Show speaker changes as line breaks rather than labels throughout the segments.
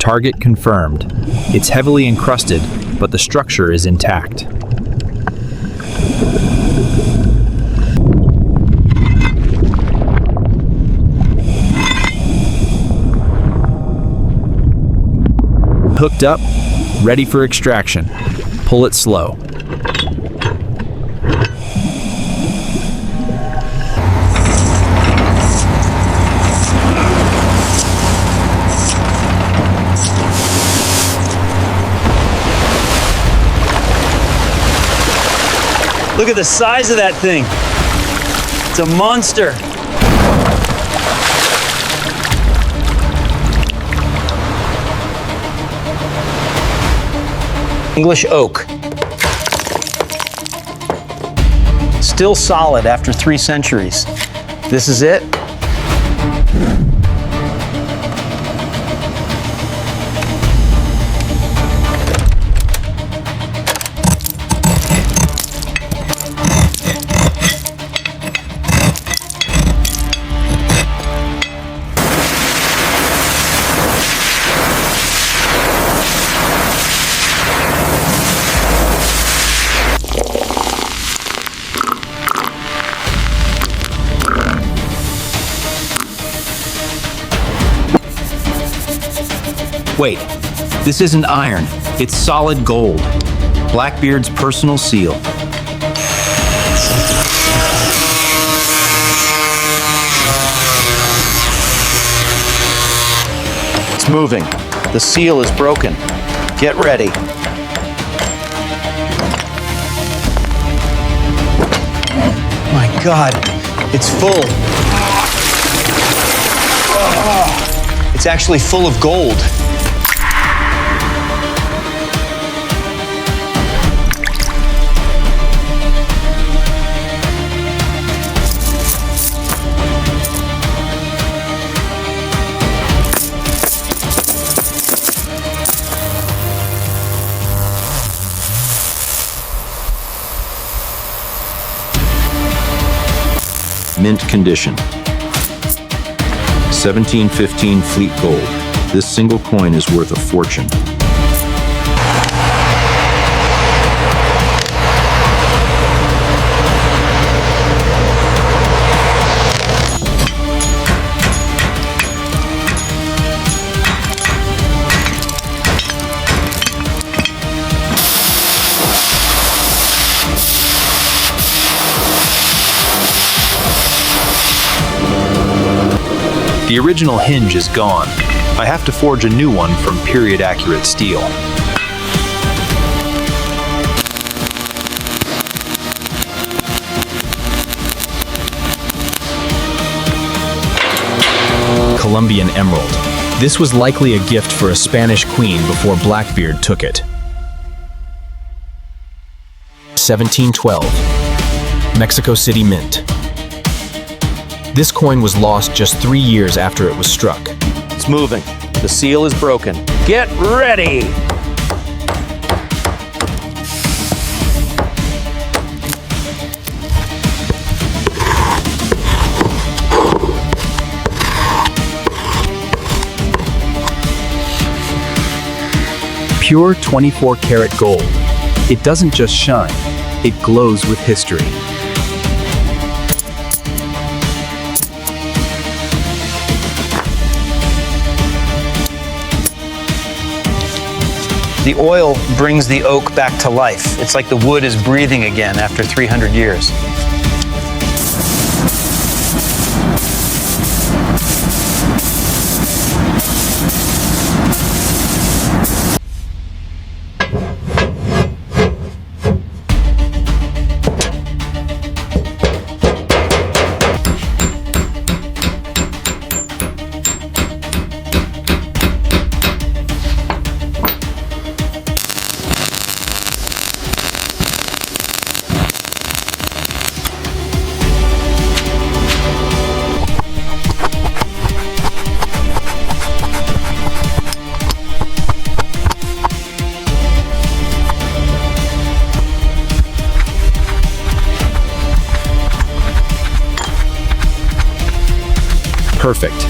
Target confirmed. It's heavily encrusted, but the structure is intact. Hooked up, ready for extraction. Pull it slow.
Look at the size of that thing. It's a monster. English oak. Still solid after 3 centuries. This is it.
Wait, this isn't iron. It's solid gold. Blackbeard's personal seal.
It's moving. The seal is broken. Get ready. My God, it's full. It's actually full of gold.
Mint condition. 1715 fleet gold. This single coin is worth a fortune. The original hinge is gone. I have to forge a new one from period-accurate steel. Colombian emerald. This was likely a gift for a Spanish queen before Blackbeard took it. 1712. Mexico City Mint. This coin was lost just 3 years after it was struck.
It's moving. The seal is broken. Get ready!
Pure 24-karat gold. It doesn't just shine, it glows with history.
The oil brings the oak back to life. It's like the wood is breathing again after 300 years.
Perfect.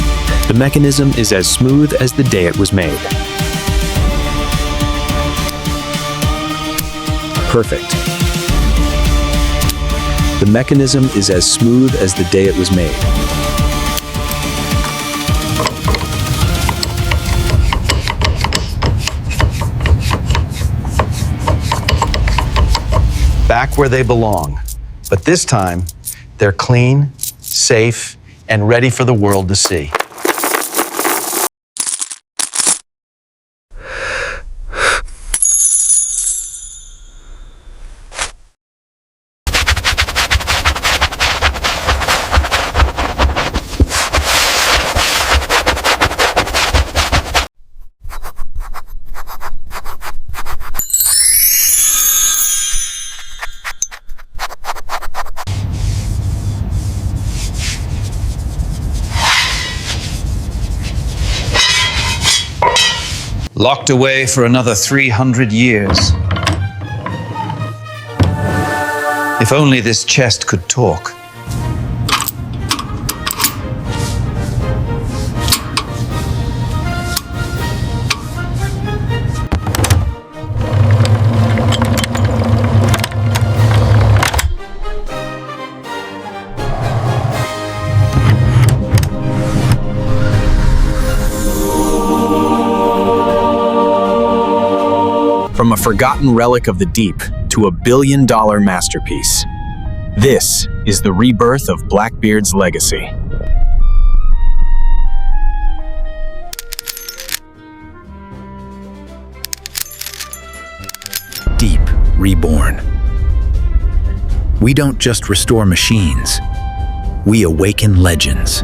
The mechanism is as smooth as the day it was made.
perfect. The mechanism is as smooth as the day it was made.
Back where they belong. But this time, they're clean, safe, and ready for the world to see. Locked away for another 300 years. If only this chest could talk.
From a forgotten relic of the deep to a billion-dollar masterpiece. This is the rebirth of Blackbeard's legacy.
Deep Reborn. We don't just restore machines, we awaken legends.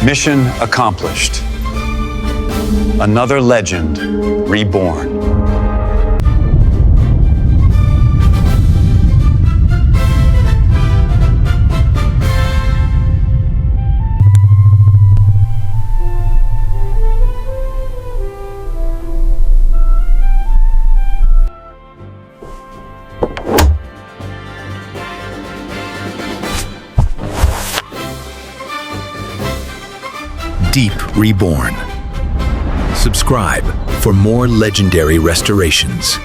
Mission accomplished. Another legend reborn.
Deep Reborn. Subscribe for more legendary restorations.